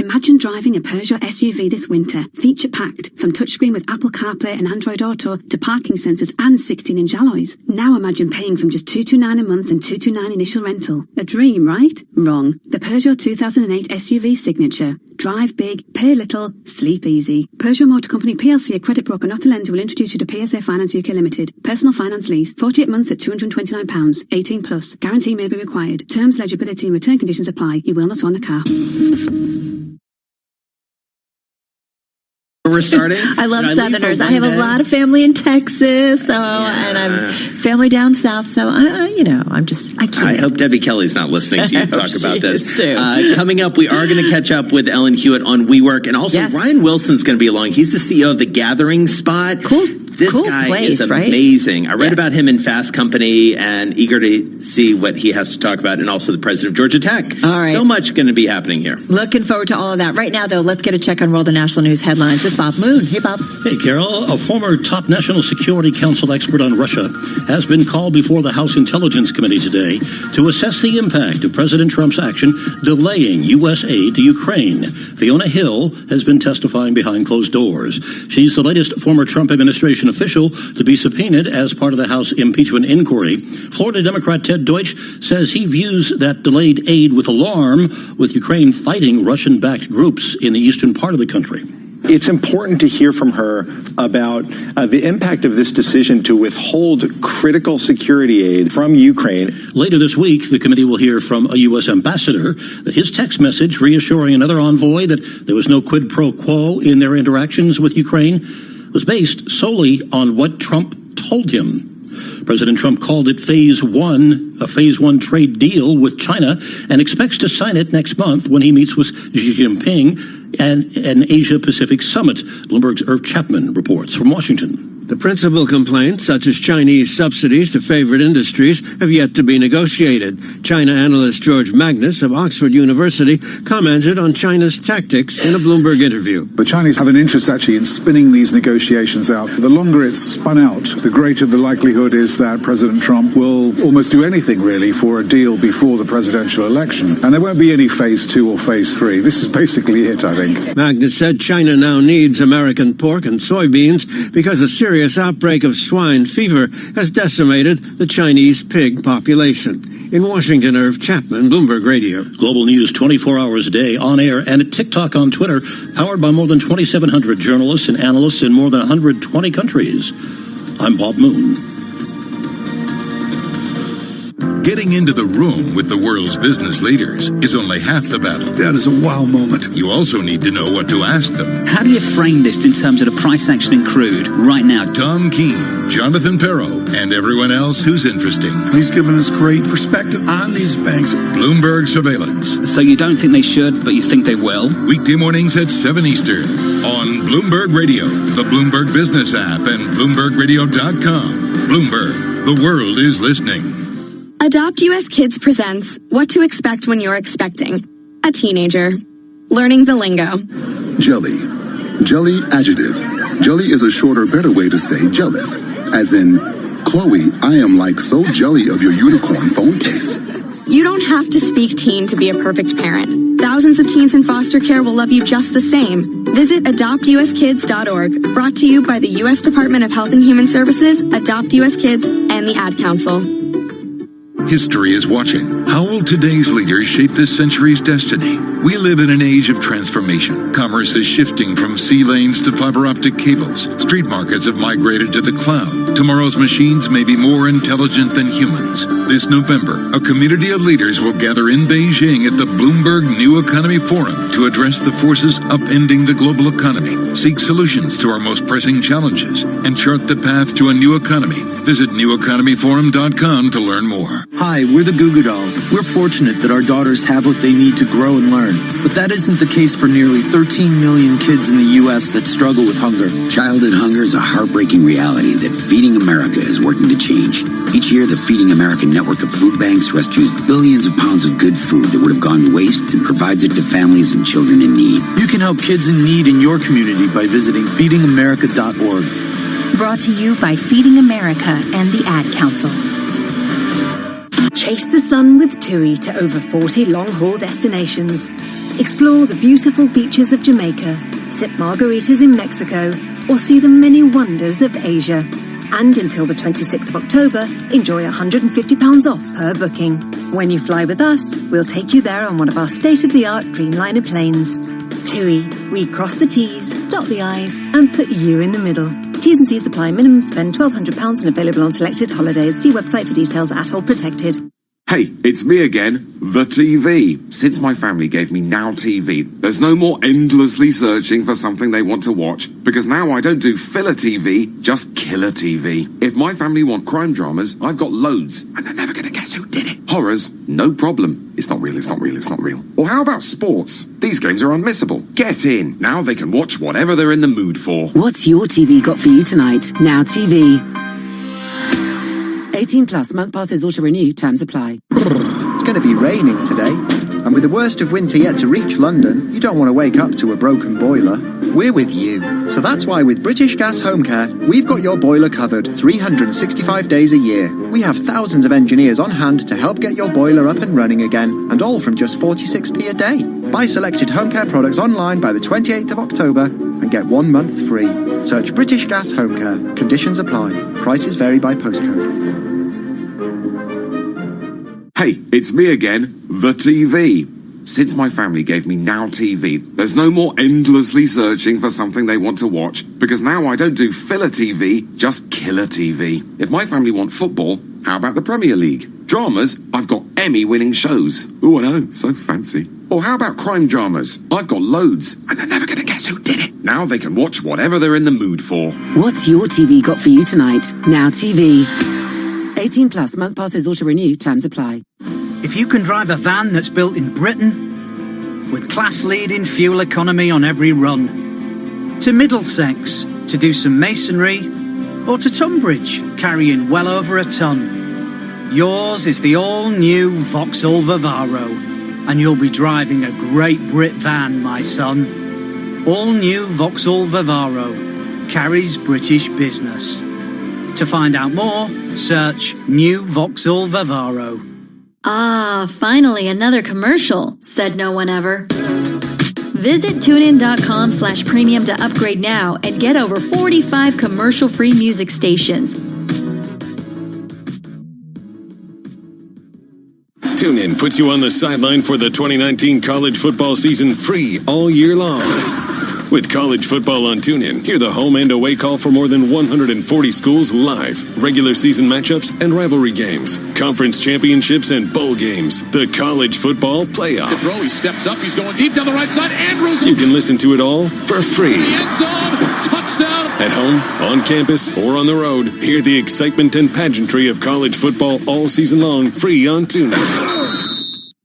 Imagine driving a Peugeot SUV this winter, feature-packed, from touchscreen with Apple CarPlay and Android Auto to parking sensors and 16-inch alloys. Now imagine paying from just $229 a month and $229 initial rental. A dream, right? Wrong. The Peugeot 2008 SUV Signature. Drive big, pay little, sleep easy. Peugeot Motor Company PLC, a credit broker not a lender, will introduce you to PSA Finance UK Limited. Personal finance lease. 48 months at £229. 18 plus. Guarantee may be required. Terms, eligibility and return conditions apply. You will not own the car. We're starting. I love Southerners. I have a lot of family in Texas, and I'm family down south. So I can't. I hope Debbie Kelly's not listening to you talk about this. Too. Coming up, we are going to catch up with Ellen Hewitt on WeWork, and also Ryan Wilson's going to be along. He's the CEO of the Gathering Spot. Cool. This guy place, is amazing. Right? I read about him in Fast Company and eager to see what he has to talk about, and also the president of Georgia Tech. All right. So much going to be happening here. Looking forward to all of that. Right now, though, let's get a check on world and national news headlines with Bob Moon. Hey, Bob. Hey, Carol. A former top National Security Council expert on Russia has been called before the House Intelligence Committee today to assess the impact of President Trump's action delaying U.S. aid to Ukraine. Fiona Hill has been testifying behind closed doors. She's the latest former Trump administration official to be subpoenaed as part of the House impeachment inquiry. Florida Democrat Ted Deutsch says he views that delayed aid with alarm, with Ukraine fighting Russian-backed groups in the eastern part of the country. It's important to hear from her about the impact of this decision to withhold critical security aid from Ukraine. Later this week, the committee will hear from a U.S. ambassador that his text message reassuring another envoy that there was no quid pro quo in their interactions with Ukraine was based solely on what Trump told him. President Trump called it a phase one trade deal with China, and expects to sign it next month when he meets with Xi Jinping and an Asia-Pacific summit. Bloomberg's Irv Chapman reports from Washington. The principal complaints, such as Chinese subsidies to favored industries, have yet to be negotiated. China analyst George Magnus of Oxford University commented on China's tactics in a Bloomberg interview. The Chinese have an interest actually in spinning these negotiations out. The longer it's spun out, the greater the likelihood is that President Trump will almost do anything really for a deal before the presidential election. And there won't be any phase 2 or phase 3. This is basically it, I think. Magnus said China now needs American pork and soybeans because a serious outbreak of swine fever has decimated the Chinese pig population. In Washington, Irv Chapman, Bloomberg Radio. Global news 24 hours a day, on air and at TikTok, on Twitter, powered by more than 2,700 journalists and analysts in more than 120 countries. I'm Bob Moon. Getting into the room with the world's business leaders is only half the battle. That is a wow moment. You also need to know what to ask them. How do you frame this in terms of the price action in crude right now? Tom Keene, Jonathan Farrow, and everyone else who's interesting. He's given us great perspective on these banks. Bloomberg Surveillance. So you don't think they should, but you think they will? Weekday mornings at 7 Eastern on Bloomberg Radio, the Bloomberg Business app, and BloombergRadio.com. Bloomberg, the world is listening. Adopt US Kids presents What to Expect When You're Expecting a Teenager. Learning the lingo. Jelly. Jelly adjective. Jelly is a shorter, better way to say jealous. As in, Chloe, I am like so jelly of your unicorn phone case. You don't have to speak teen to be a perfect parent. Thousands of teens in foster care will love you just the same. Visit adoptuskids.org. Brought to you by the U.S. Department of Health and Human Services, Adopt US Kids, and the Ad Council. History is watching. How will today's leaders shape this century's destiny? We live in an age of transformation. Commerce is shifting from sea lanes to fiber optic cables. Street markets have migrated to the cloud. Tomorrow's machines may be more intelligent than humans. This November, a community of leaders will gather in Beijing at the Bloomberg New Economy Forum to address the forces upending the global economy, seek solutions to our most pressing challenges, and chart the path to a new economy. Visit neweconomyforum.com to learn more. Hi, we're the Goo Goo Dolls. We're fortunate that our daughters have what they need to grow and learn. But that isn't the case for nearly 13 million kids in the U.S. that struggle with hunger. Childhood hunger is a heartbreaking reality that Feeding America is working to change. Each year, the Feeding America network of food banks rescues billions of pounds of good food that would have gone to waste and provides it to families and children in need. You can help kids in need in your community by visiting feedingamerica.org. Brought to you by Feeding America and the Ad Council. Chase the sun with TUI to over 40 long-haul destinations. Explore the beautiful beaches of Jamaica, sip margaritas in Mexico, or see the many wonders of Asia. And until the 26th of October, enjoy £150 off per booking. When you fly with us, we'll take you there on one of our state-of-the-art Dreamliner planes. TUI, we cross the T's, dot the I's, and put you in the middle. T's and C's apply. Minimum spend £1,200 and available on selected holidays. See website for details. At all protected. Hey, it's me again, the TV. Since my family gave me Now TV, there's no more endlessly searching for something they want to watch, because now I don't do filler TV, just killer TV. If my family want crime dramas, I've got loads, and they're never going to guess who did it. Horrors, no problem. It's not real, it's not real, it's not real. Or how about sports? These games are unmissable. Get in. Now they can watch whatever they're in the mood for. What's your TV got for you tonight? Now TV. 18 plus, month passes auto-renew, terms apply. It's going to be raining today, and with the worst of winter yet to reach London, you don't want to wake up to a broken boiler. We're with you, so that's why with British Gas Home Care, we've got your boiler covered 365 days a year. We have thousands of engineers on hand to help get your boiler up and running again, and all from just 46p a day. Buy selected home care products online by the 28th of October and get 1 month free. Search British Gas Home Care. Conditions apply. Prices vary by postcode. Hey, it's me again, the TV. Since my family gave me Now TV, there's no more endlessly searching for something they want to watch, because now I don't do filler TV, just killer TV. If my family want football, how about the Premier League? Dramas, I've got Emmy-winning shows. Oh, I know, so fancy. Or how about crime dramas? I've got loads, and they're never going to guess who did it. Now they can watch whatever they're in the mood for. What's your TV got for you tonight? Now TV. 18 plus, month passes auto-renew, terms apply. If you can drive a van that's built in Britain, with class-leading fuel economy on every run, to Middlesex to do some masonry, or to Tunbridge carrying well over a ton, yours is the all-new Vauxhall Vivaro, and you'll be driving a great Brit van, my son. All-new Vauxhall Vivaro carries British business. To find out more, search New Vauxhall Vivaro. Ah, finally another commercial, said no one ever. Visit tunein.com/premium to upgrade now and get over 45 commercial-free music stations. TuneIn puts you on the sideline for the 2019 college football season free all year long. With college football on TuneIn, hear the home and away call for more than 140 schools live, regular season matchups and rivalry games, conference championships and bowl games, the college football playoff. The throw, he steps up, he's going deep down the right side, Andrews. You can listen to it all for free. The end zone, touchdown. At home, on campus, or on the road, hear the excitement and pageantry of college football all season long free on TuneIn.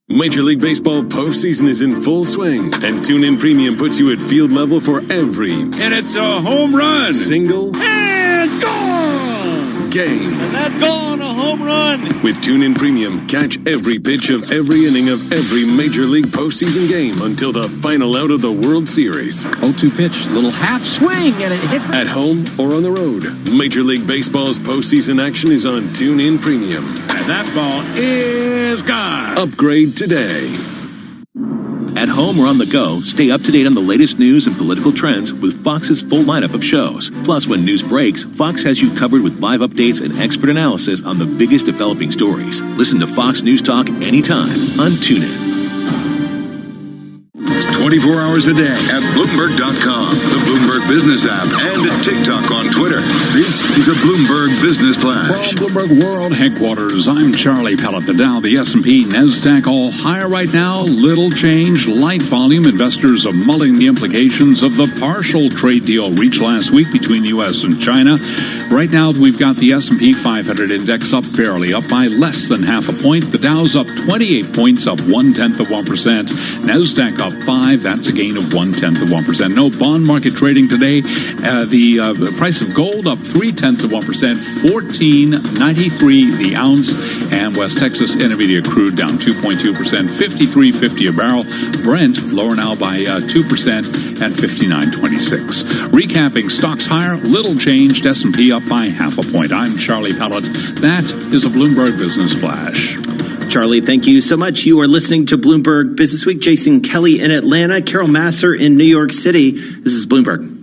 Major League Baseball postseason is in full swing, and TuneIn Premium puts you at field level for every... And it's a home run! ...single... And gone! ...game. And that gone, a home run! With TuneIn Premium, catch every pitch of every inning of every Major League postseason game until the final out of the World Series. 0-2 pitch, little half swing, and it hit... At home or on the road, Major League Baseball's postseason action is on TuneIn Premium. And that ball is gone! Upgrade today. At home or on the go, stay up to date on the latest news and political trends with Fox's full lineup of shows. Plus, when news breaks, Fox has you covered with live updates and expert analysis on the biggest developing stories. Listen to Fox News Talk anytime on TuneIn. 24 hours a day at Bloomberg.com, the Bloomberg Business app, and at TikTok on Twitter. This is a Bloomberg Business Flash. From Bloomberg World Headquarters, I'm Charlie Pellet. The Dow, the S&P, NASDAQ all higher right now. Little change, light volume. Investors are mulling the implications of the partial trade deal reached last week between the U.S. and China. Right now, we've got the S&P 500 index up barely, up by less than half a point. The Dow's up 28 points, up 0.1%. NASDAQ up 5. That's a gain of 0.1%. No bond market trading today. The price of gold up 0.3%, $14.93 the ounce. And West Texas Intermediate crude down 2.2%, $53.50 a barrel. Brent lower now by 2% at $59.26. Recapping stocks higher, little changed. S&P up by half a point. I'm Charlie Pellet. That is a Bloomberg Business Flash. Charlie. Thank you so much. You are listening to Bloomberg Business Week. Jason Kelly in Atlanta, Carol Masser in New York City. This is Bloomberg.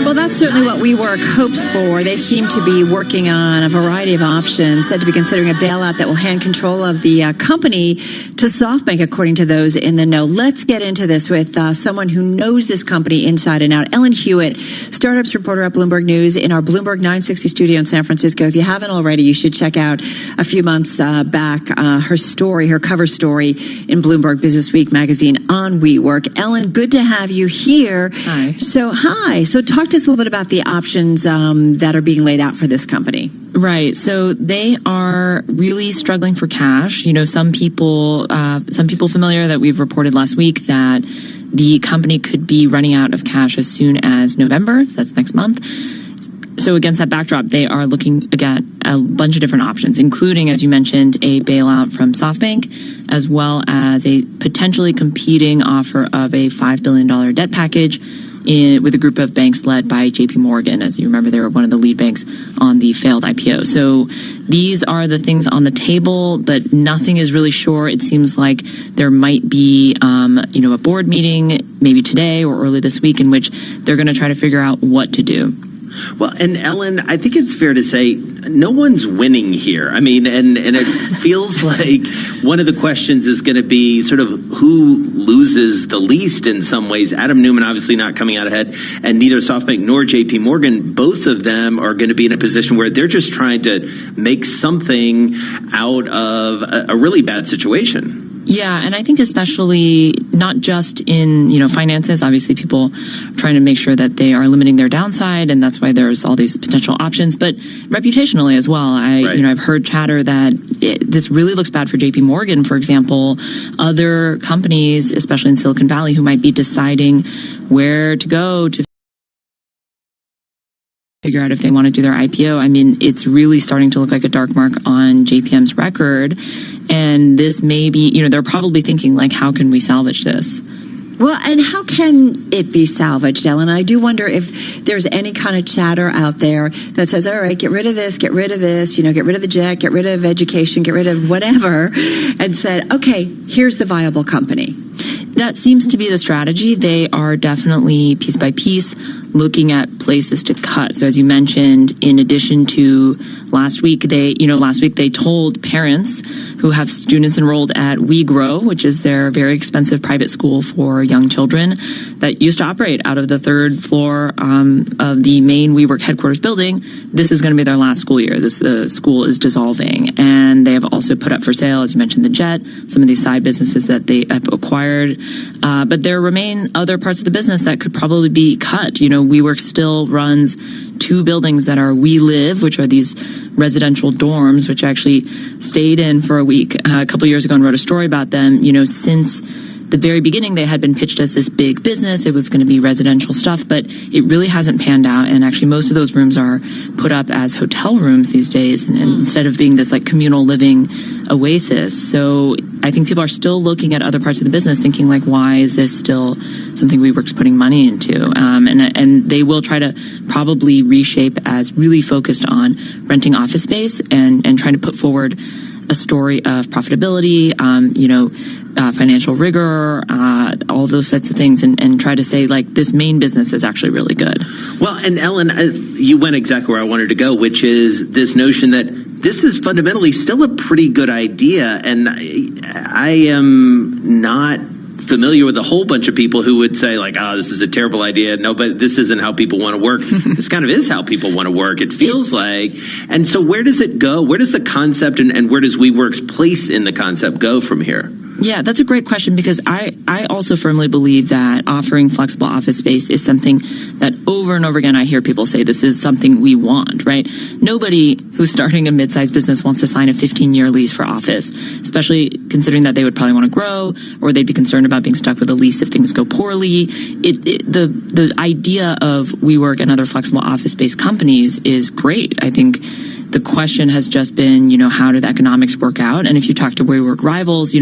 Well, that's certainly what WeWork hopes for. They seem to be working on a variety of options, said to be considering a bailout that will hand control of the company to SoftBank, according to those in the know. Let's get into this with someone who knows this company inside and out. Ellen Hewitt, startups reporter at Bloomberg News in our Bloomberg 960 studio in San Francisco. If you haven't already, you should check out a few months back her story, her cover story in Bloomberg Business Week magazine on WeWork. Ellen, good to have you here. Hi. So talk to us a little bit about the options that are being laid out for this company. Right. So they are really struggling for cash. You know, some people familiar that we've reported last week that the company could be running out of cash as soon as November. So that's next month. So against that backdrop, they are looking at a bunch of different options, including, as you mentioned, a bailout from SoftBank, as well as a potentially competing offer of a $5 billion debt package with a group of banks led by JP Morgan. As you remember, they were one of the lead banks on the failed IPO. So these are the things on the table, but nothing is really sure. It seems like there might be, a board meeting maybe today or early this week in which they're going to try to figure out what to do. Well, and Ellen, I think it's fair to say no one's winning here. I mean, and it feels like one of the questions is going to be sort of who loses the least in some ways. Adam Neumann obviously not coming out ahead, and neither SoftBank nor JP Morgan, both of them are going to be in a position where they're just trying to make something out of a really bad situation. Yeah, and I think especially not just in, finances, obviously people trying to make sure that they are limiting their downside, and that's why there's all these potential options, but reputationally as well. I've heard chatter that this really looks bad for JP Morgan, for example. Other companies, especially in Silicon Valley, who might be deciding where to go to figure out if they want to do their IPO. I mean, it's really starting to look like a dark mark on JPM's record. And this may be, they're probably thinking, like, how can we salvage this? Well, and how can it be salvaged, Ellen? I do wonder if there's any kind of chatter out there that says, all right, get rid of this, get rid of the jet, get rid of education, get rid of whatever, and said, okay, here's the viable company. That seems to be the strategy. They are definitely piece by piece looking at places to cut. So as you mentioned, in addition to last week they told parents who have students enrolled at WeGrow, which is their very expensive private school for young children that used to operate out of the third floor of the main WeWork headquarters building, this is going to be their last school year. This school is dissolving. And they have also put up for sale, as you mentioned, the jet, some of these side businesses that they have acquired. But there remain other parts of the business that could probably be cut. WeWork still runs 2 buildings that are We Live, which are these residential dorms, which I actually stayed in for a week a couple years ago and wrote a story about them. Since the very beginning, they had been pitched as this big business. It was going to be residential stuff, but it really hasn't panned out. And actually, most of those rooms are put up as hotel rooms these days, and instead of being this like communal living oasis. So I think people are still looking at other parts of the business thinking, like, why is this still something WeWork's putting money into? And they will try to probably reshape as really focused on renting office space and trying to put forward a story of profitability, financial rigor, all those sorts of things, and try to say, like, this main business is actually really good. Well, and Ellen, you went exactly where I wanted to go, which is this notion that this is fundamentally still a pretty good idea, and I am not familiar with a whole bunch of people who would say, like, this is a terrible idea. No, but this isn't how people want to work. This kind of is how people want to work, it feels like. And so where does it go? Where does the concept and where does WeWork's place in the concept go from here? Yeah, that's a great question, because I also firmly believe that offering flexible office space is something that over and over again I hear people say this is something we want, right? Nobody who's starting a mid-sized business wants to sign a 15-year lease for office, especially considering that they would probably want to grow, or they'd be concerned about being stuck with a lease if things go poorly. The idea of WeWork and other flexible office space companies is great. I think the question has just been, how do the economics work out? And if you talk to WeWork rivals,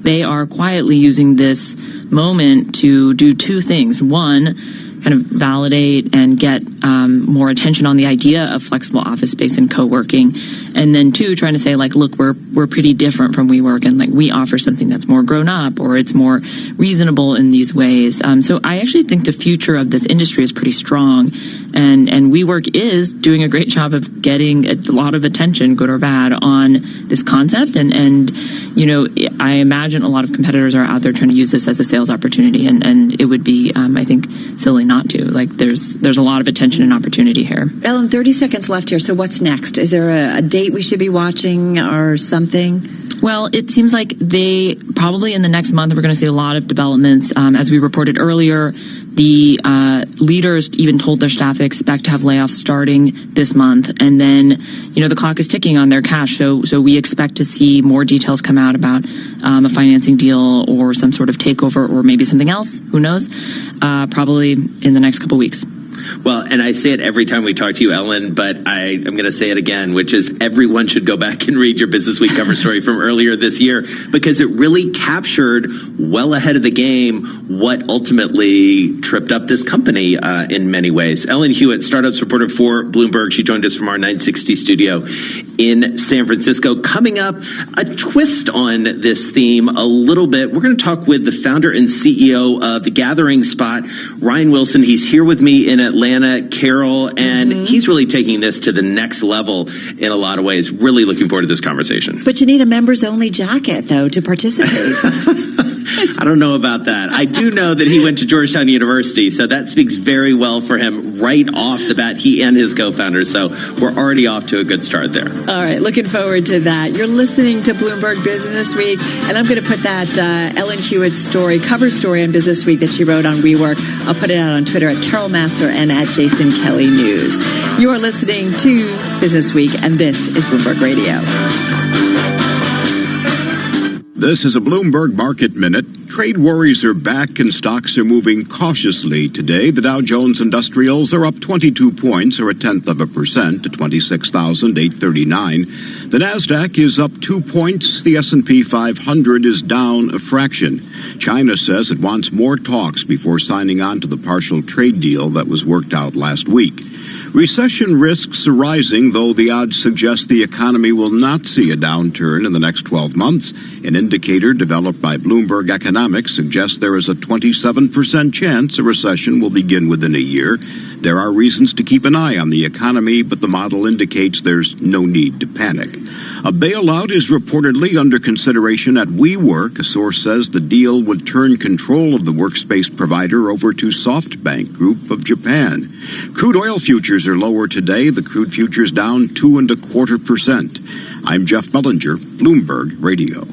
they are quietly using this moment to do 2 things. One, kind of validate and get more attention on the idea of flexible office space and co-working. And then two, trying to say like, look, we're pretty different from WeWork, and like we offer something that's more grown up, or it's more reasonable in these ways. So I actually think the future of this industry is pretty strong, and WeWork is doing a great job of getting a lot of attention, good or bad, on this concept. And you know, I imagine a lot of competitors are out there trying to use this as a sales opportunity, and it would be, I think, silly not to. Like, there's a lot of attention and opportunity here. Ellen, 30 seconds left here. So what's next? Is there a date we should be watching or something? Well, it seems like they probably in the next month, we're going to see a lot of developments. As we reported earlier, the leaders even told their staff they expect to have layoffs starting this month. And then, you know, the clock is ticking on their cash. So we expect to see more details come out about a financing deal or some sort of takeover, or maybe something else. Who knows? Probably in the next couple weeks. Well, and I say it every time we talk to you, Ellen, but I'm going to say it again, which is everyone should go back and read your Business Week cover story from earlier this year, because it really captured well ahead of the game what ultimately tripped up this company in many ways. Ellen Hewitt, startups reporter for Bloomberg. She joined us from our 960 studio in San Francisco. Coming up, a twist on this theme a little bit. We're going to talk with the founder and CEO of The Gathering Spot, Ryan Wilson. He's here with me in Atlanta, Carol, and he's really taking this to the next level in a lot of ways. Really looking forward to this conversation. But you need a members-only jacket, though, to participate. I don't know about that. I do know that he went to Georgetown University, so that speaks very well for him right off the bat, he and his co-founders. So we're already off to a good start there. All right, looking forward to that. You're listening to Bloomberg Business Week, and I'm going to put that Ellen Hewitt cover story on Business Week that she wrote on WeWork. I'll put it out on Twitter at Carol Massar and at Jason Kelly News. You are listening to Business Week, and this is Bloomberg Radio. This is a Bloomberg Market Minute. Trade worries are back and stocks are moving cautiously today. The Dow Jones Industrials are up 22 points, or 0.1% to 26,839. The Nasdaq is up 2 points. The S&P 500 is down a fraction. China says it wants more talks before signing on to the partial trade deal that was worked out last week. Recession risks are rising, though the odds suggest the economy will not see a downturn in the next 12 months. An indicator developed by Bloomberg Economics suggests there is a 27% chance a recession will begin within a year. There are reasons to keep an eye on the economy, but the model indicates there's no need to panic. A bailout is reportedly under consideration at WeWork. A source says the deal would turn control of the workspace provider over to SoftBank Group of Japan. Crude oil futures are lower today. The crude futures down 2.25%. I'm Jeff Bellinger, Bloomberg Radio.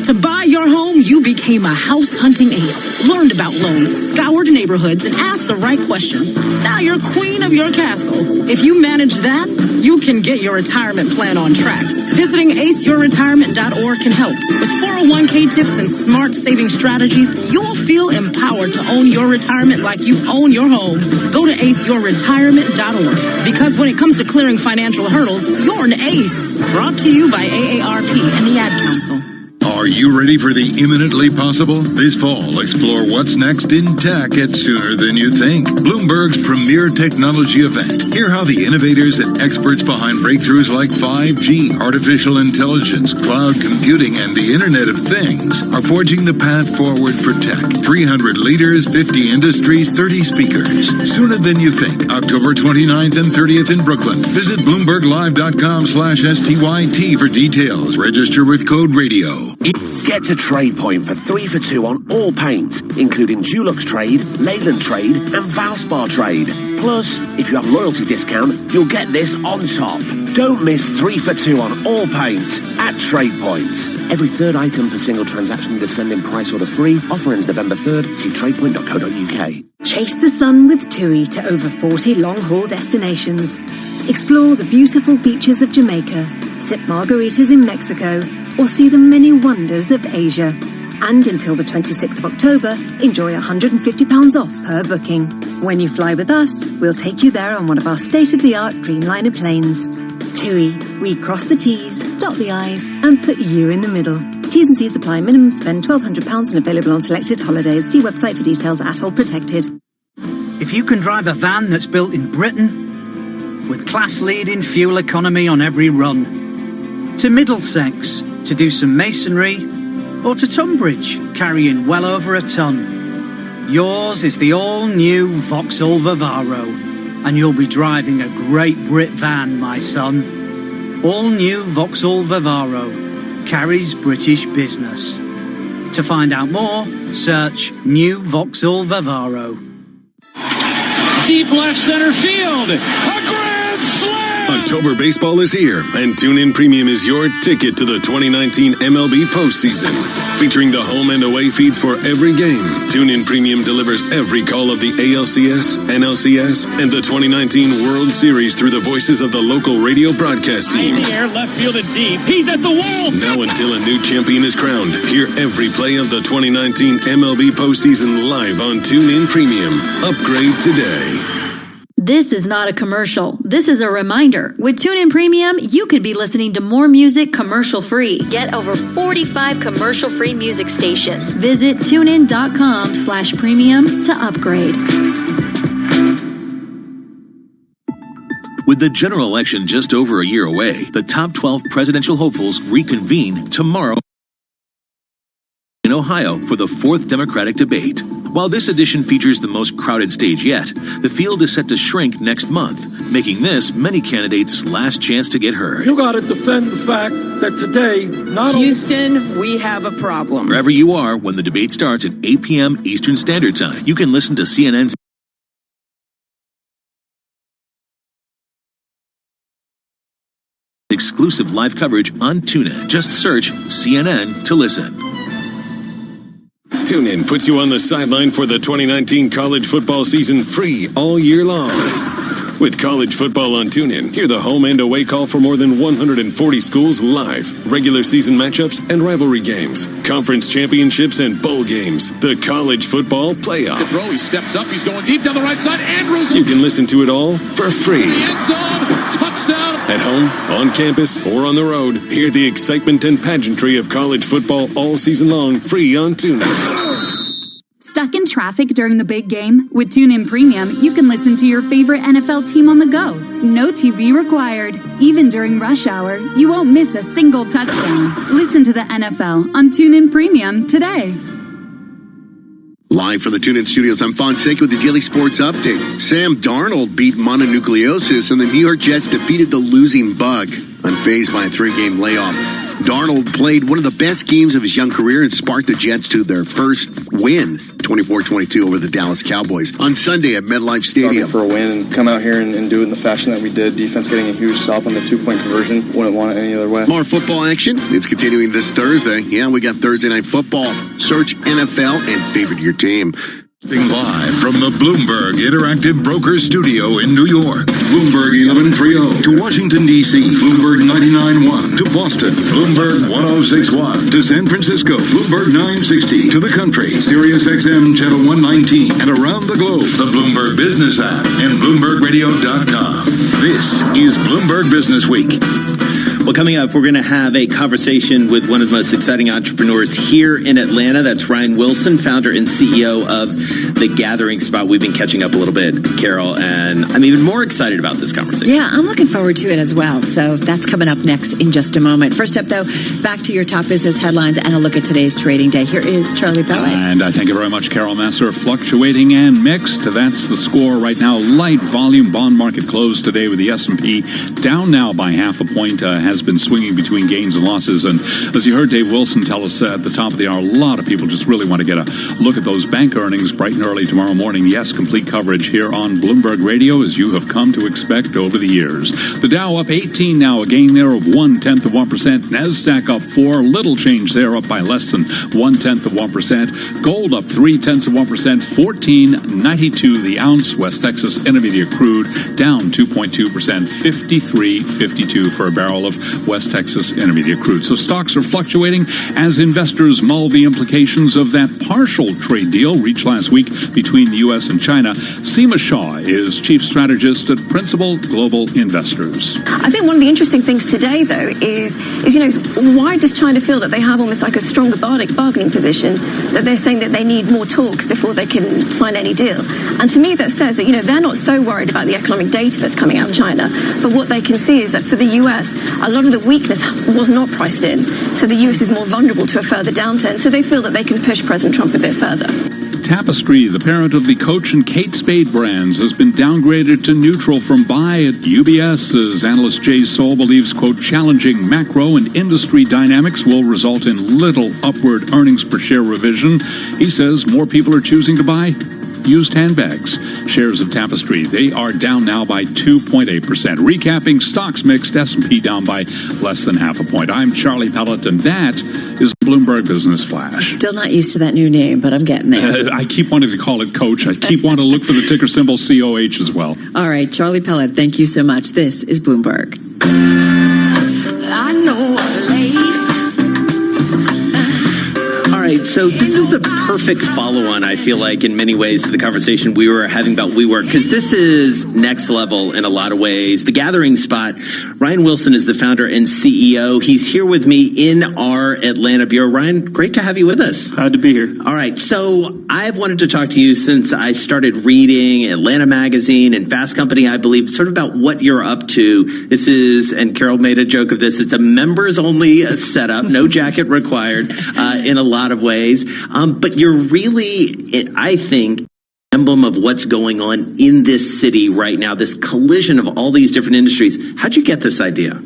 To buy your home, you became a house hunting ace, learned about loans, scoured neighborhoods, and asked the right questions. Now you're queen of your castle. If you manage that, you can get your retirement plan on track. Visiting aceyourretirement.org can help. With 401k tips and smart saving strategies, you'll feel empowered to own your retirement like you own your home. Go to aceyourretirement.org, because when it comes to clearing financial hurdles, you're an ace. Brought to you by AARP and the Ad Council. Are you ready for the imminently possible? This fall, explore what's next in tech at Sooner Than You Think, Bloomberg's premier technology event. Hear how the innovators and experts behind breakthroughs like 5G, artificial intelligence, cloud computing, and the Internet of Things are forging the path forward for tech. 300 leaders, 50 industries, 30 speakers. Sooner Than You Think, October 29th and 30th in Brooklyn. Visit BloombergLive.com/STYT for details. Register with code radio. Get to Trade Point for 3 for 2 on all paint, including Dulux Trade, Leyland Trade, and Valspar Trade. Plus, if you have loyalty discount, you'll get this on top. Don't miss 3 for 2 on all paint at Trade Point. Every third item per single transaction descending price order free. Offer ends November 3rd. See tradepoint.co.uk. Chase the sun with TUI to over 40 long-haul destinations. Explore the beautiful beaches of Jamaica, sip margaritas in Mexico, or see the many wonders of Asia. And until the 26th of October, enjoy £150 off per booking. When you fly with us, we'll take you there on one of our state-of-the-art Dreamliner planes. TUI, we cross the T's, dot the I's, and put you in the middle. T's and C's apply. Minimum spend £1,200 and available on selected holidays. See website for details at All Protected. If you can drive a van that's built in Britain, with class-leading fuel economy on every run, to Middlesex to do some masonry, or to Tunbridge, carrying well over a ton, yours is the all-new Vauxhall Vivaro, and you'll be driving a great Brit van, my son. All-new Vauxhall Vivaro carries British business. To find out more, search New Vauxhall Vivaro. Deep left center field. A grand slam! October baseball is here, and TuneIn Premium is your ticket to the 2019 MLB postseason. Featuring the home and away feeds for every game, TuneIn Premium delivers every call of the ALCS, NLCS, and the 2019 World Series through the voices of the local radio broadcast teams. Air, left field and deep. He's at the wall. Now until a new champion is crowned, hear every play of the 2019 MLB postseason live on TuneIn Premium. Upgrade today. This is not a commercial. This is a reminder. With TuneIn Premium, you could be listening to more music commercial-free. Get over 45 commercial-free music stations. Visit TuneIn.com/premium to upgrade. With the general election just over a year away, the top 12 presidential hopefuls reconvene tomorrow in Ohio for the 4th Democratic debate. While this edition features the most crowded stage yet, the field is set to shrink next month, making this many candidates' last chance to get heard. You got to defend the fact that today, not Houston, we have a problem. Wherever you are, when the debate starts at 8 p.m. Eastern Standard Time, you can listen to CNN's exclusive live coverage on TuneIn. Just search CNN to listen. TuneIn puts you on the sideline for the 2019 college football season free all year long. With college football on TuneIn, hear the home and away call for more than 140 schools live, regular season matchups and rivalry games, conference championships and bowl games, the college football playoff. The throw, he steps up, he's going deep down the right side. Andrews. You can listen to it all for free. End zone, touchdown. At home, on campus, or on the road, hear the excitement and pageantry of college football all season long free on TuneIn. Stuck in traffic during the big game? With TuneIn Premium, you can listen to your favorite NFL team on the go. No TV required. Even during rush hour, you won't miss a single touchdown. Listen to the NFL on TuneIn Premium today. Live from the TuneIn Studios, I'm Fonseca with the Daily Sports Update. Sam Darnold beat mononucleosis, and the New York Jets defeated the losing bug, unfazed by a 3-game layoff. Darnold played one of the best games of his young career and sparked the Jets to their first win, 24-22 over the Dallas Cowboys on Sunday at MetLife Stadium. For a win and come out here and do it in the fashion that we did. Defense getting a huge stop on the 2-point conversion. Wouldn't want it any other way. More football action. It's continuing this Thursday. Yeah, we got Thursday Night Football. Search NFL and favorite your team. Live from the Bloomberg Interactive Brokers Studio in New York. Bloomberg 1130 to Washington, D.C. Bloomberg 99.1 to Boston. Bloomberg 106.1 to San Francisco. Bloomberg 960 to the country. Sirius XM Channel 119 and around the globe. The Bloomberg Business app and BloombergRadio.com. This is Bloomberg Business Week. Well, coming up, we're going to have a conversation with one of the most exciting entrepreneurs here in Atlanta. That's Ryan Wilson, founder and CEO of The Gathering Spot. We've been catching up a little bit, Carol, and I'm even more excited about this conversation. Yeah, I'm looking forward to it as well. So that's coming up next in just a moment. First up, though, back to your top business headlines and a look at today's trading day. Here is Charlie Pellet. And I thank you very much, Carol Masser. Fluctuating and mixed. That's the score right now. Light volume bond market closed today with the S&P down now by half a point. Has been swinging between gains and losses. And as you heard Dave Wilson tell us at the top of the hour, a lot of people just really want to get a look at those bank earnings bright and early tomorrow morning. Yes, complete coverage here on Bloomberg Radio, as you have come to expect over the years. The Dow up 18 now, a gain there of 0.1%. NASDAQ up 4, little change there, up by less than 0.1%. Gold up 0.3%, $14.92 the ounce. West Texas Intermediate crude down 2.2%, $53.52 for a barrel of West Texas Intermediate crude. So stocks are fluctuating as investors mull the implications of that partial trade deal reached last week between the U.S. and China. Seema Shah is chief strategist at Principal Global Investors. I think one of the interesting things today, though, is why does China feel that they have almost like a stronger bargaining position, that they're saying that they need more talks before they can sign any deal? And to me, that says that, they're not so worried about the economic data that's coming out of China, but what they can see is that for the US, a lot of the weakness was not priced in. So the US is more vulnerable to a further downturn, so they feel that they can push President Trump a bit further. Tapestry, the parent of the Coach and Kate Spade brands, has been downgraded to neutral from buy at UBS as analyst Jay Soul believes, quote, challenging macro and industry dynamics will result in little upward earnings per share revision. He says more people are choosing to buy used handbags. Shares of Tapestry, they are down now by 2.8%. Recapping stocks mixed, S&P down by less than half a point. I'm Charlie Pellet, and that is Bloomberg Business Flash. Still not used to that new name, but I'm getting there. I keep wanting to call it Coach. I keep wanting to look for the ticker symbol COH as well. All right, Charlie Pellet, thank you so much. This is Bloomberg. I know a place. All right, so this is the perfect follow-on, I feel like, in many ways, to the conversation we were having about WeWork, because this is next level in a lot of ways. The Gathering Spot, Ryan Wilson is the founder and CEO. He's here with me in our Atlanta bureau. Ryan, great to have you with us. Glad to be here. All right, so I've wanted to talk to you since I started reading Atlanta Magazine and Fast Company, I believe, sort of about what you're up to. This is, and Carol made a joke of this, it's a members-only setup, no jacket required in a lot of ways. But you're really, I think, emblem of what's going on in this city right now, this collision of all these different industries. How'd you get this idea?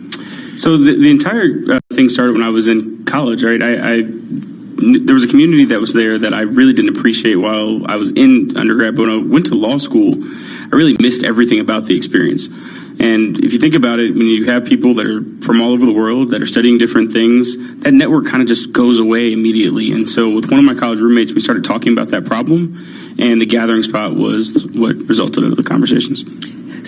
So the entire thing started when I was in college, right? There was a community that was there that I really didn't appreciate while I was in undergrad. But when I went to law school, I really missed everything about the experience. And if you think about it, when you have people that are from all over the world that are studying different things, that network kind of just goes away immediately. And so with one of my college roommates, we started talking about that problem, and the Gathering Spot was what resulted in the conversations.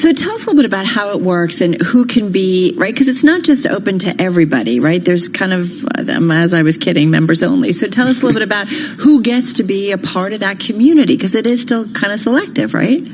So tell us a little bit about how it works and who can be, right? Because it's not just open to everybody, right? There's kind of, as I was kidding, members only. So tell us a little bit about who gets to be a part of that community, because it is still kind of selective, right?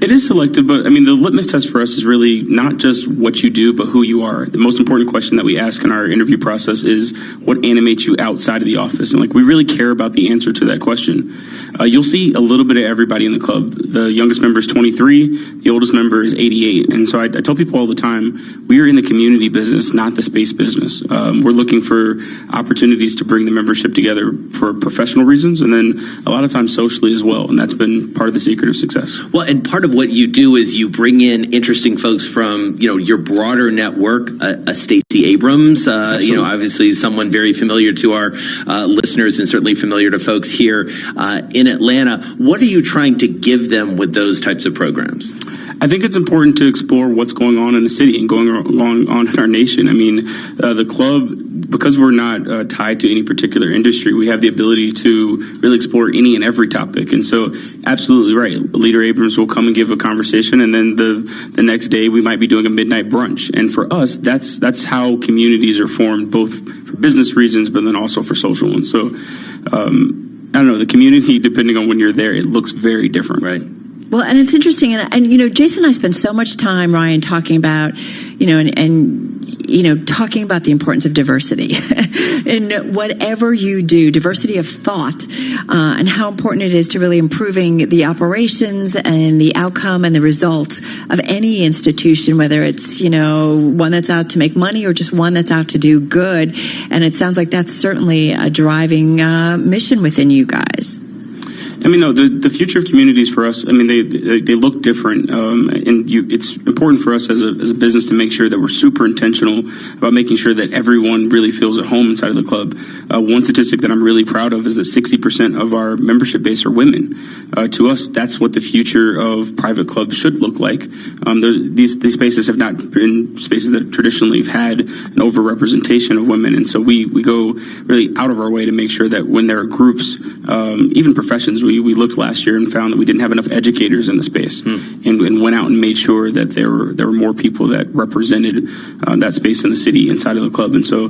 It is selective, but I mean, the litmus test for us is really not just what you do, but who you are. The most important question that we ask in our interview process is what animates you outside of the office. And we really care about the answer to that question. You'll see a little bit of everybody in the club. The youngest member is 23, the oldest member is 88. And so I tell people all the time, we are in the community business, not the space business. We're looking for opportunities to bring the membership together for professional reasons, and then a lot of times socially as well. And that's been part of the secret of success. Well, and part of what you do is you bring in interesting folks from, your broader network. Stacey Abrams, obviously someone very familiar to our listeners and certainly familiar to folks here in Atlanta. What are you trying to give them with those types of programs? I think it's important to explore what's going on in the city and going on in our nation. I mean, the club, because we're not tied to any particular industry, we have the ability to really explore any and every topic. And so, absolutely right. Leader Abrams will come and give a conversation, and then the next day we might be doing a midnight brunch. And for us, that's how communities are formed, both for business reasons, but then also for social ones. So, I don't know, the community, depending on when you're there, it looks very different, right? Well, and it's interesting, and Jason and I spend so much time, Ryan, talking about, talking about the importance of diversity in whatever you do, diversity of thought, and how important it is to really improving the operations and the outcome and the results of any institution, whether it's, one that's out to make money or just one that's out to do good. And it sounds like that's certainly a driving mission within you guys. I mean, no, the future of communities for us, I mean, they look different. It's important for us as a business to make sure that we're super intentional about making sure that everyone really feels at home inside of the club. One statistic that I'm really proud of is that 60% of our membership base are women. To us, that's what the future of private clubs should look like. These spaces have not been spaces that traditionally have had an overrepresentation of women. And so we go really out of our way to make sure that when there are groups, even professions, we we looked last year and found that we didn't have enough educators in the space, and went out and made sure that there were more people that represented that space in the city inside of the club. And so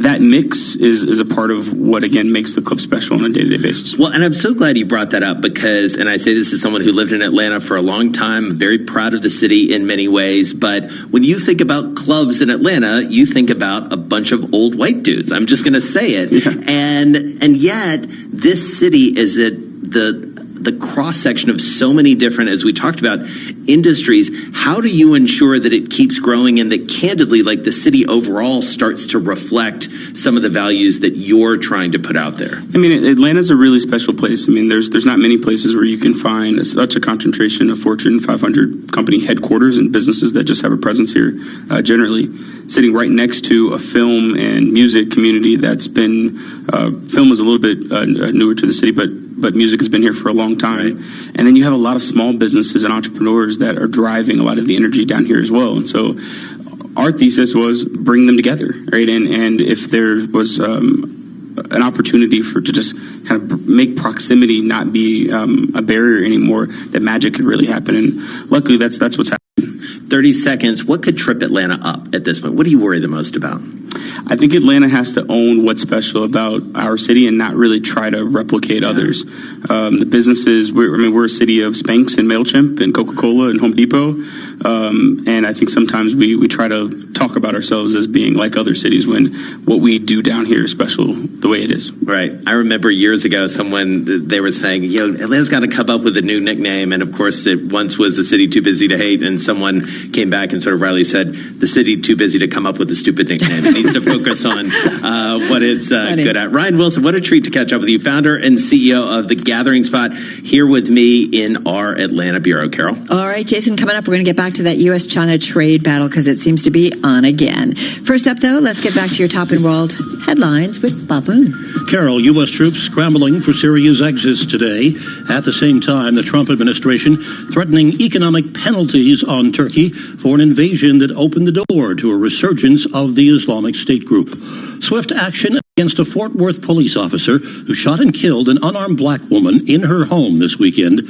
that mix is a part of what, again, makes the club special on a day-to-day basis. Well, and I'm so glad you brought that up because, and I say this as someone who lived in Atlanta for a long time, very proud of the city in many ways, but when you think about clubs in Atlanta, you think about a bunch of old white dudes. I'm just going to say it. Yeah. And yet, this city is the cross-section of so many different, as we talked about, industries. How do you ensure that it keeps growing and that, candidly, like the city overall starts to reflect some of the values that you're trying to put out there? I mean, Atlanta's a really special place. I mean, there's not many places where you can find such a concentration of Fortune 500 company headquarters and businesses that just have a presence here, generally. Sitting right next to a film and music community that's been, film is a little bit newer to the city, but music has been here for a long time. Right. And then you have a lot of small businesses and entrepreneurs that are driving a lot of the energy down here as well. And so our thesis was bring them together, right? And if there was an opportunity to just kind of make proximity not be a barrier anymore, that magic could really happen. And luckily, that's what's happening. 30 seconds. What could trip Atlanta up at this point? What do you worry the most about? I think Atlanta has to own what's special about our city and not really try to replicate others. The businesses, we're a city of Spanx and MailChimp and Coca-Cola and Home Depot. And I think sometimes we try to talk about ourselves as being like other cities when what we do down here is special the way it is. Right. I remember years ago they were saying, Atlanta's got to come up with a new nickname. And of course, it once was the city too busy to hate. And someone came back and sort of Riley said, the city too busy to come up with a stupid nickname. It needs to focus on what it's good at. Ryan Wilson, what a treat to catch up with you, founder and CEO of The Gathering Spot, here with me in our Atlanta bureau. Carol? All right, Jason, coming up, we're going to get back to that U.S.-China trade battle because it seems to be on again. First up, though, let's get back to your top in world headlines with Bob Moon. Carol, U.S. troops scrambling for Syria's exits today. At the same time, the Trump administration threatening economic penalties on Turkey for an invasion that opened the door to a resurgence of the Islamic State group. Swift action against a Fort Worth police officer who shot and killed an unarmed black woman in her home this weekend.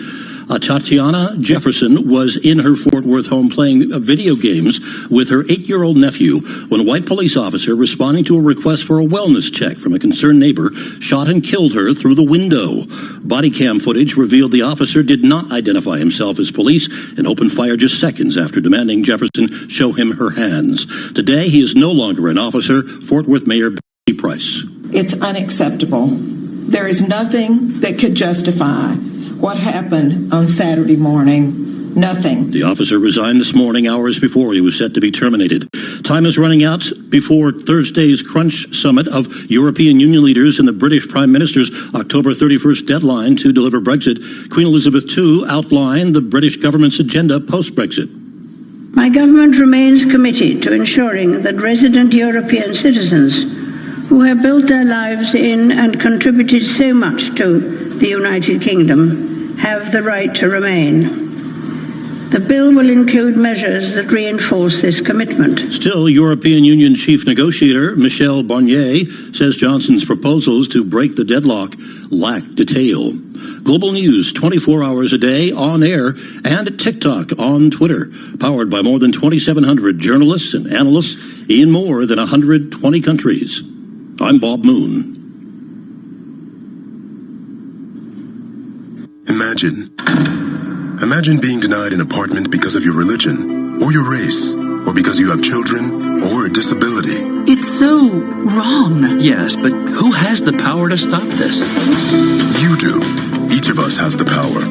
Tatiana Jefferson was in her Fort Worth home playing video games with her 8-year-old nephew when a white police officer, responding to a request for a wellness check from a concerned neighbor, shot and killed her through the window. Body cam footage revealed the officer did not identify himself as police and opened fire just seconds after demanding Jefferson show him her hands. Today, he is no longer an officer. Fort Worth Mayor Betty Price. It's unacceptable. There is nothing that could justify what happened on Saturday morning. Nothing. The officer resigned this morning, hours before he was set to be terminated. Time is running out before Thursday's Crunch Summit of European Union leaders and the British Prime Minister's October 31st deadline to deliver Brexit. Queen Elizabeth II outlined the British government's agenda post-Brexit. My government remains committed to ensuring that resident European citizens who have built their lives in and contributed so much to the United Kingdom have the right to remain. The bill will include measures that reinforce this commitment. Still, European Union chief negotiator Michel Barnier says Johnson's proposals to break the deadlock lack detail. Global news 24 hours a day on air and TikTok on Twitter, powered by more than 2,700 journalists and analysts in more than 120 countries. I'm Bob Moon. Imagine being denied an apartment because of your religion, or your race, or because you have children, or a disability. It's so wrong. Yes, but who has the power to stop this? You do. Each of us has the power.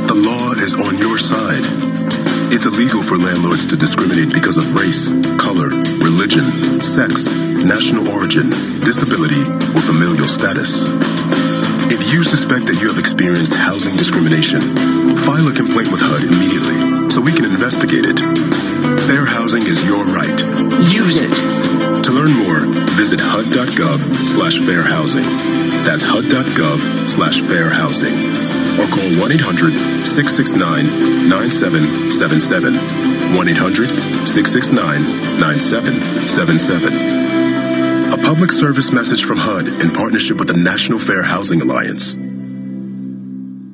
The law is on your side. It's illegal for landlords to discriminate because of race, color, religion, sex, national origin, disability, or familial status. If you suspect that you have experienced housing discrimination, file a complaint with HUD immediately so we can investigate it. Fair housing is your right. Use it. To learn more, visit HUD.gov/fairhousing. That's HUD.gov/fairhousing. Or call 1-800-669-9777. 1-800-669-9777. A public service message from HUD in partnership with the National Fair Housing Alliance.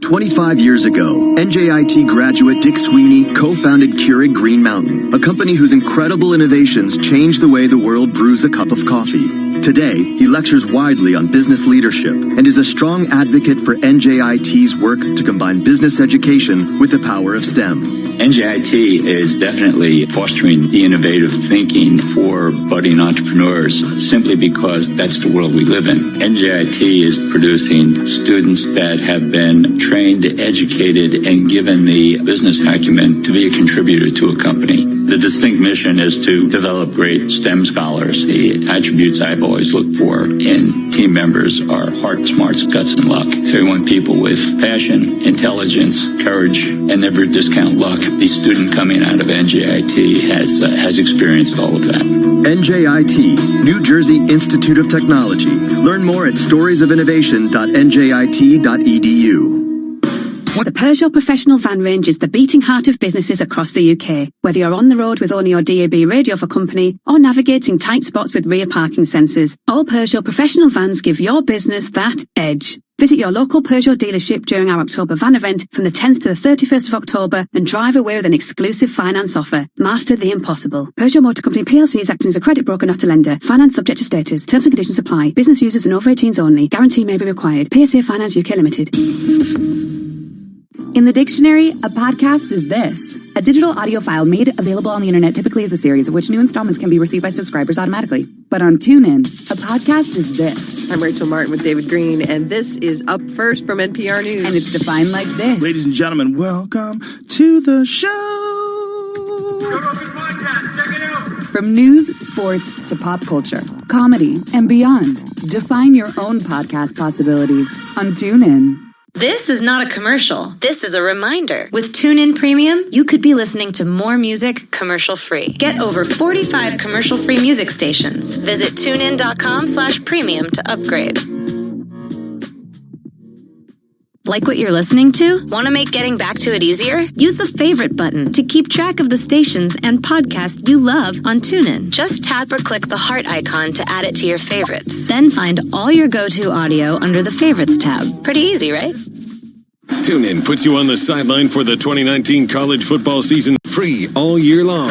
25 years ago, NJIT graduate Dick Sweeney co-founded Keurig Green Mountain, a company whose incredible innovations changed the way the world brews a cup of coffee. Today, he lectures widely on business leadership and is a strong advocate for NJIT's work to combine business education with the power of STEM. NJIT is definitely fostering the innovative thinking for budding entrepreneurs simply because that's the world we live in. NJIT is producing students that have been trained, educated, and given the business acumen to be a contributor to a company. The distinct mission is to develop great STEM scholars. The attributes I've always looked for in team members are heart, smarts, guts, and luck. So we want people with passion, intelligence, courage, and never discount luck. The student coming out of NJIT has experienced all of that. NJIT, New Jersey Institute of Technology. Learn more at storiesofinnovation.njit.edu. The Peugeot Professional Van range is the beating heart of businesses across the UK. Whether you're on the road with only your DAB radio for company or navigating tight spots with rear parking sensors, all Peugeot Professional Vans give your business that edge. Visit your local Peugeot dealership during our October van event from the 10th to the 31st of October and drive away with an exclusive finance offer. Master the impossible. Peugeot Motor Company PLC is acting as a credit broker, not a lender. Finance subject to status. Terms and conditions apply. Business users and over 18s only. Guarantee may be required. PSA Finance UK Limited. In the dictionary, a podcast is this: a digital audio file made available on the internet, typically as a series of which new installments can be received by subscribers automatically. But on TuneIn, a podcast is this. I'm Rachel Martin with David Green, and this is Up First from NPR News. And it's defined like this. Ladies and gentlemen, welcome to the show. From news, sports, to pop culture, comedy, and beyond, define your own podcast possibilities on TuneIn. This is not a commercial. This is a reminder. With TuneIn Premium, you could be listening to more music commercial-free. Get over 45 commercial-free music stations. Visit TuneIn.com/premium to upgrade. Like what you're listening to? Want to make getting back to it easier? Use the favorite button to keep track of the stations and podcasts you love on TuneIn. Just tap or click the heart icon to add it to your favorites. Then find all your go-to audio under the Favorites tab. Pretty easy, right? TuneIn puts you on the sideline for the 2019 college football season free all year long.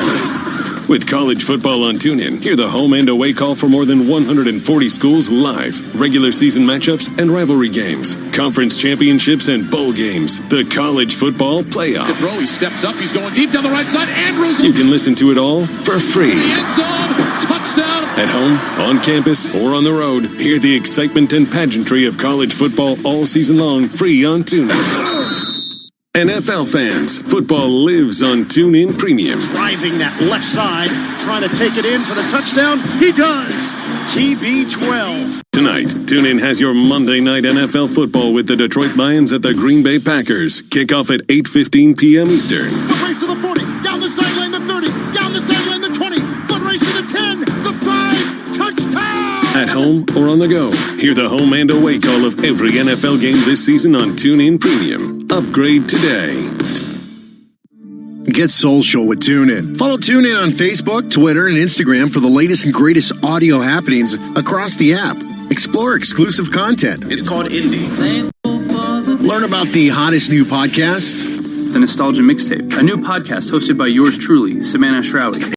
With college football on TuneIn, hear the home and away call for more than 140 schools live, regular season matchups and rivalry games, conference championships and bowl games, the college football playoff. The throw, he steps up, he's going deep down the right side, Andrews. You can listen to it all for free. The end zone, touchdown. At home, on campus, or on the road, hear the excitement and pageantry of college football all season long, free on TuneIn. NFL fans, football lives on TuneIn Premium. Driving that left side, trying to take it in for the touchdown. He does. TB12. Tonight, TuneIn has your Monday night NFL football with the Detroit Lions at the Green Bay Packers. Kickoff at 8:15 p.m. Eastern. Foot race to the 40, down the sideline the 30, down the sideline the 20, foot race to the 10, the 5, touchdown! At home or on the go, hear the home and away call of every NFL game this season on TuneIn Premium. Upgrade today. Get social with TuneIn. Follow TuneIn on Facebook, Twitter, and Instagram for the latest and greatest audio happenings across the app. Explore exclusive content. It's called Indie. Learn about the hottest new podcasts. The Nostalgia Mixtape, a new podcast hosted by yours truly, Savannah Shroud.